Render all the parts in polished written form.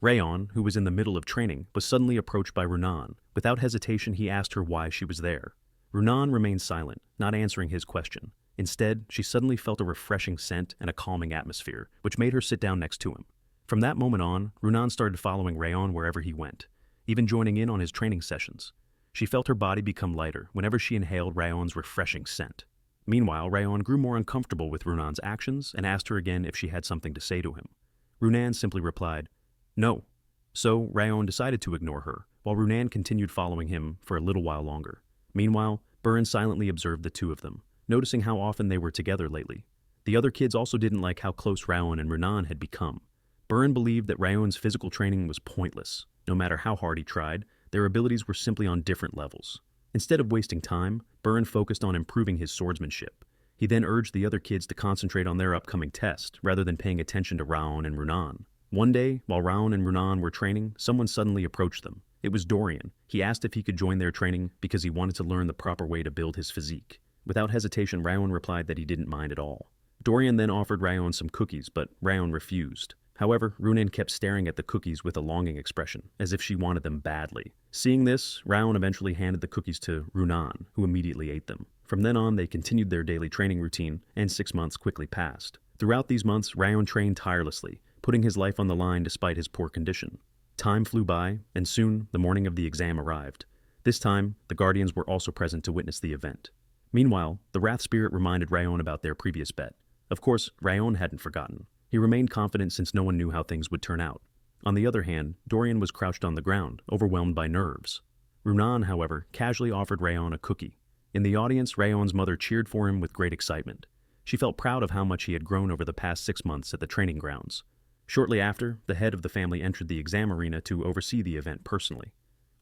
Raon, who was in the middle of training, was suddenly approached by Runan. Without hesitation, he asked her why she was there. Runan remained silent, not answering his question. Instead, she suddenly felt a refreshing scent and a calming atmosphere, which made her sit down next to him. From that moment on, Runan started following Raon wherever he went, even joining in on his training sessions. She felt her body become lighter whenever she inhaled Raon's refreshing scent. Meanwhile, Raon grew more uncomfortable with Runan's actions and asked her again if she had something to say to him. Runan simply replied, "No." So Raon decided to ignore her, while Runan continued following him for a little while longer. Meanwhile, Burren silently observed the two of them, noticing how often they were together lately. The other kids also didn't like how close Raon and Runan had become. Burren believed that Raon's physical training was pointless. No matter how hard he tried, their abilities were simply on different levels. Instead of wasting time, Burren focused on improving his swordsmanship. He then urged the other kids to concentrate on their upcoming test, rather than paying attention to Raon and Runan. One day, while Raon and Runan were training, someone suddenly approached them. It was Dorian. He asked if he could join their training because he wanted to learn the proper way to build his physique. Without hesitation, Raon replied that he didn't mind at all. Dorian then offered Raon some cookies, but Raon refused. However, Runan kept staring at the cookies with a longing expression, as if she wanted them badly. Seeing this, Raon eventually handed the cookies to Runan, who immediately ate them. From then on, they continued their daily training routine, and 6 months quickly passed. Throughout these months, Raon trained tirelessly, putting his life on the line despite his poor condition. Time flew by, and soon the morning of the exam arrived. This time, the Guardians were also present to witness the event. Meanwhile, the Wrath Spirit reminded Raon about their previous bet. Of course, Raon hadn't forgotten. He remained confident since no one knew how things would turn out. On the other hand, Dorian was crouched on the ground, overwhelmed by nerves. Runan, however, casually offered Raon a cookie. In the audience, Raon's mother cheered for him with great excitement. She felt proud of how much he had grown over the past 6 months at the training grounds. Shortly after, the head of the family entered the exam arena to oversee the event personally.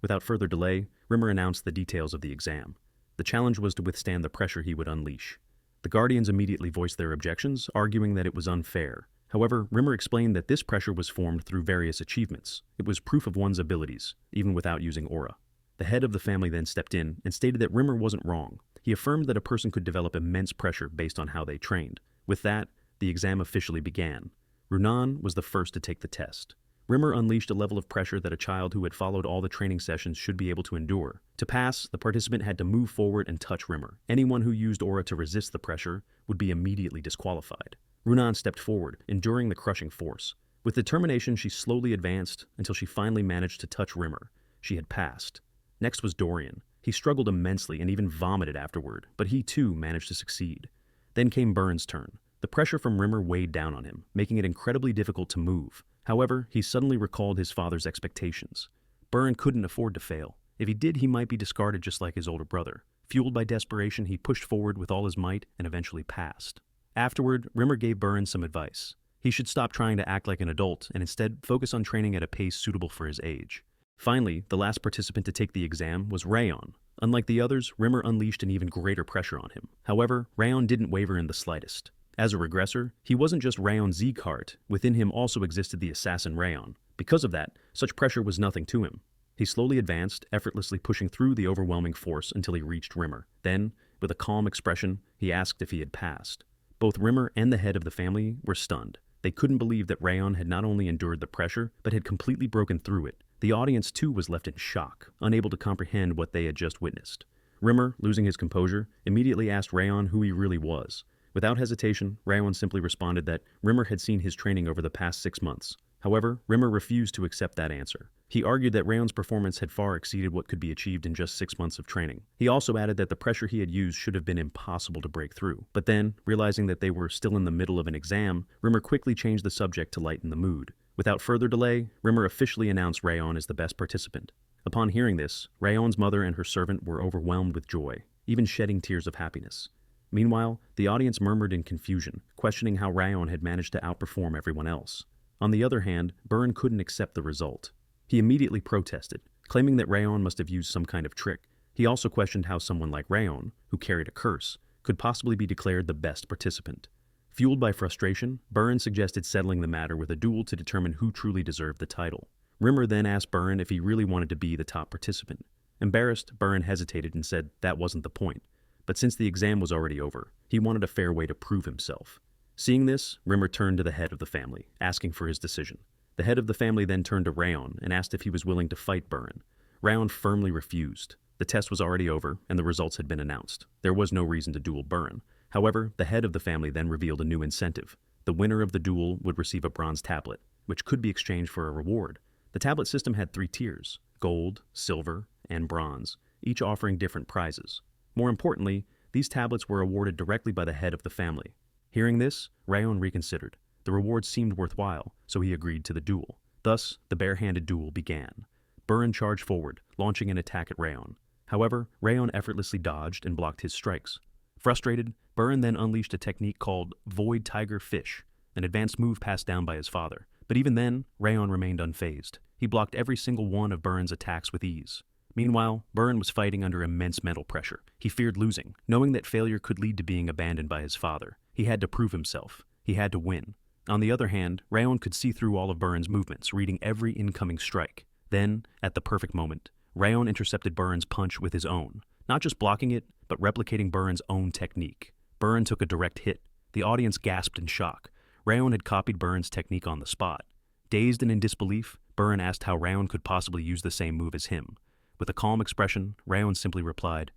Without further delay, Rimmer announced the details of the exam. The challenge was to withstand the pressure he would unleash. The Guardians immediately voiced their objections, arguing that it was unfair. However, Rimmer explained that this pressure was formed through various achievements. It was proof of one's abilities, even without using aura. The head of the family then stepped in and stated that Rimmer wasn't wrong. He affirmed that a person could develop immense pressure based on how they trained. With that, the exam officially began. Runan was the first to take the test. Rimmer unleashed a level of pressure that a child who had followed all the training sessions should be able to endure. To pass, the participant had to move forward and touch Rimmer. Anyone who used aura to resist the pressure would be immediately disqualified. Runan stepped forward, enduring the crushing force. With determination, she slowly advanced until she finally managed to touch Rimmer. She had passed. Next was Dorian. He struggled immensely and even vomited afterward, but he too managed to succeed. Then came Burren's turn. The pressure from Rimmer weighed down on him, making it incredibly difficult to move. However, he suddenly recalled his father's expectations. Burren couldn't afford to fail. If he did, he might be discarded just like his older brother. Fueled by desperation, he pushed forward with all his might and eventually passed. Afterward, Rimmer gave Burren some advice. He should stop trying to act like an adult and instead focus on training at a pace suitable for his age. Finally, the last participant to take the exam was Raon. Unlike the others, Rimmer unleashed an even greater pressure on him. However, Raon didn't waver in the slightest. As a regressor, he wasn't just Raon Zeekhart. Within him also existed the assassin Raon. Because of that, such pressure was nothing to him. He slowly advanced, effortlessly pushing through the overwhelming force until he reached Rimmer. Then, with a calm expression, he asked if he had passed. Both Rimmer and the head of the family were stunned. They couldn't believe that Raon had not only endured the pressure, but had completely broken through it. The audience too was left in shock, unable to comprehend what they had just witnessed. Rimmer, losing his composure, immediately asked Raon who he really was. Without hesitation, Raon simply responded that Rimmer had seen his training over the past 6 months. However, Rimmer refused to accept that answer. He argued that Raon's performance had far exceeded what could be achieved in just 6 months of training. He also added that the pressure he had used should have been impossible to break through. But then, realizing that they were still in the middle of an exam, Rimmer quickly changed the subject to lighten the mood. Without further delay, Rimmer officially announced Raon as the best participant. Upon hearing this, Raon's mother and her servant were overwhelmed with joy, even shedding tears of happiness. Meanwhile, the audience murmured in confusion, questioning how Raon had managed to outperform everyone else. On the other hand, Burren couldn't accept the result. He immediately protested, claiming that Raon must have used some kind of trick. He also questioned how someone like Raon, who carried a curse, could possibly be declared the best participant. Fueled by frustration, Burren suggested settling the matter with a duel to determine who truly deserved the title. Rimmer then asked Burren if he really wanted to be the top participant. Embarrassed, Burren hesitated and said that wasn't the point. But since the exam was already over, he wanted a fair way to prove himself. Seeing this, Rimmer turned to the head of the family, asking for his decision. The head of the family then turned to Raon and asked if he was willing to fight Burren. Raon firmly refused. The test was already over, and the results had been announced. There was no reason to duel Burren. However, the head of the family then revealed a new incentive. The winner of the duel would receive a bronze tablet, which could be exchanged for a reward. The tablet system had 3 tiers: gold, silver, and bronze, each offering different prizes. More importantly, these tablets were awarded directly by the head of the family. Hearing this, Raon reconsidered. The reward seemed worthwhile, so he agreed to the duel. Thus, the bare-handed duel began. Burren charged forward, launching an attack at Raon. However, Raon effortlessly dodged and blocked his strikes. Frustrated, Burren then unleashed a technique called Void Tiger Fish, an advanced move passed down by his father. But even then, Raon remained unfazed. He blocked every single one of Burren's attacks with ease. Meanwhile, Burren was fighting under immense mental pressure. He feared losing, knowing that failure could lead to being abandoned by his father. He had to prove himself. He had to win. On the other hand, Raon could see through all of Burren's movements, reading every incoming strike. Then, at the perfect moment, Raon intercepted Burren's punch with his own, not just blocking it, but replicating Burren's own technique. Burren took a direct hit. The audience gasped in shock. Raon had copied Burren's technique on the spot. Dazed and in disbelief, Burren asked how Raon could possibly use the same move as him. With a calm expression, Raon simply replied,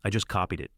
"I just copied it.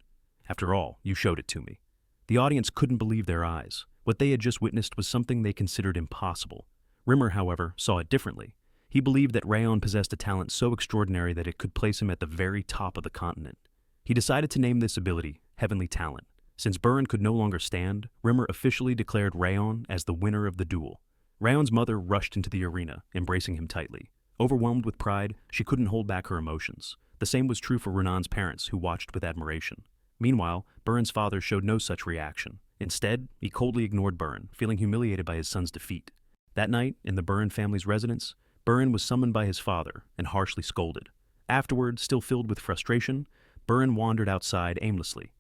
After all, you showed it to me." The audience couldn't believe their eyes. What they had just witnessed was something they considered impossible. Rimmer, however, saw it differently. He believed that Raon possessed a talent so extraordinary that it could place him at the very top of the continent. He decided to name this ability Heavenly Talent. Since Burren could no longer stand, Rimmer officially declared Raon as the winner of the duel. Raon's mother rushed into the arena, embracing him tightly. Overwhelmed with pride, she couldn't hold back her emotions. The same was true for Renan's parents, who watched with admiration. Meanwhile, Burren's father showed no such reaction. Instead, he coldly ignored Burren, feeling humiliated by his son's defeat. That night, in the Burren family's residence, Burren was summoned by his father and harshly scolded. Afterward, still filled with frustration, Burren wandered outside aimlessly.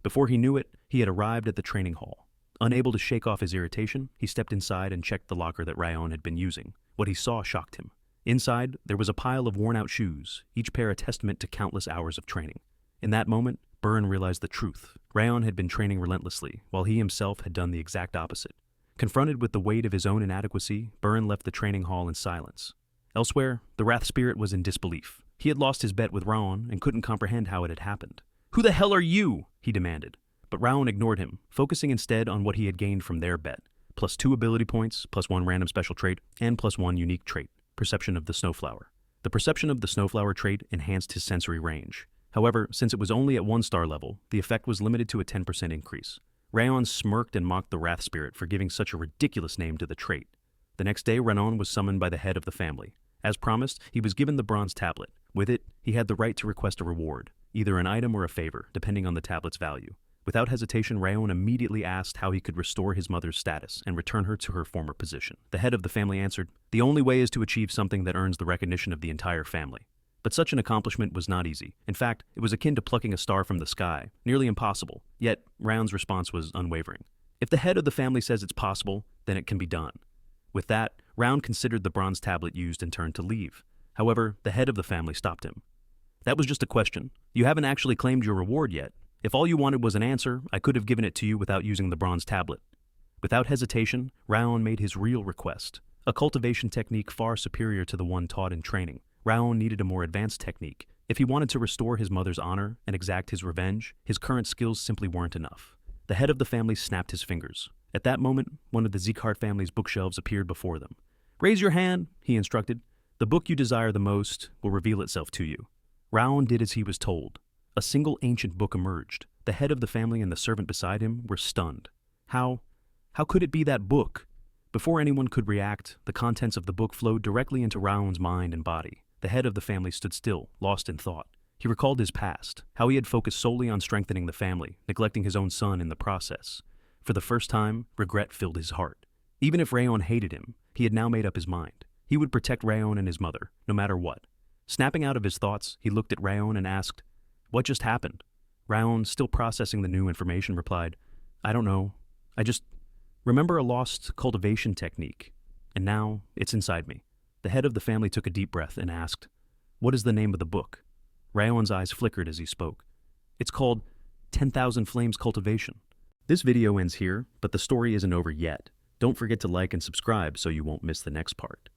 Before he knew it, he had arrived at the training hall. Unable to shake off his irritation, he stepped inside and checked the locker that Raon had been using. What he saw shocked him. Inside, there was a pile of worn-out shoes, each pair a testament to countless hours of training. In that moment, Burren realized the truth. Raon had been training relentlessly, while he himself had done the exact opposite. Confronted with the weight of his own inadequacy, Burren left the training hall in silence. Elsewhere, the Wrath Spirit was in disbelief. He had lost his bet with Raon and couldn't comprehend how it had happened. "Who the hell are you?" he demanded. But Raon ignored him, focusing instead on what he had gained from their bet. +2 ability points, +1 random special trait, and +1 unique trait, Perception of the Snowflower. The perception of the Snowflower trait enhanced his sensory range. However, since it was only at 1-star level, the effect was limited to a 10% increase. Raon smirked and mocked the Wrath Spirit for giving such a ridiculous name to the trait. The next day, Raon was summoned by the head of the family. As promised, he was given the bronze tablet. With it, he had the right to request a reward, either an item or a favor, depending on the tablet's value. Without hesitation, Raon immediately asked how he could restore his mother's status and return her to her former position. The head of the family answered, "The only way is to achieve something that earns the recognition of the entire family." But such an accomplishment was not easy. In fact, it was akin to plucking a star from the sky, nearly impossible. Yet, Raon's response was unwavering. If the head of the family says it's possible, then it can be done. With that, Raon considered the bronze tablet used and turned to leave. However, the head of the family stopped him. "That was just a question. You haven't actually claimed your reward yet. If all you wanted was an answer, I could have given it to you without using the bronze tablet." Without hesitation, Raon made his real request, a cultivation technique far superior to the one taught in training. Raon needed a more advanced technique. If he wanted to restore his mother's honor and exact his revenge, his current skills simply weren't enough. The head of the family snapped his fingers. At that moment, one of the Zekart family's bookshelves appeared before them. "Raise your hand," he instructed. "The book you desire the most will reveal itself to you." Raon did as he was told. A single ancient book emerged. The head of the family and the servant beside him were stunned. How could it be that book? Before anyone could react, the contents of the book flowed directly into Raon's mind and body. The head of the family stood still, lost in thought. He recalled his past, how he had focused solely on strengthening the family, neglecting his own son in the process. For the first time, regret filled his heart. Even if Raon hated him, he had now made up his mind. He would protect Raon and his mother, no matter what. Snapping out of his thoughts, he looked at Raon and asked, "What just happened?" Raon, still processing the new information, replied, "I don't know. I just remember a lost cultivation technique, and now it's inside me." The head of the family took a deep breath and asked, "What is the name of the book?" Raon's eyes flickered as he spoke. "It's called 10,000 Flames Cultivation." This video ends here, but the story isn't over yet. Don't forget to like and subscribe so you won't miss the next part.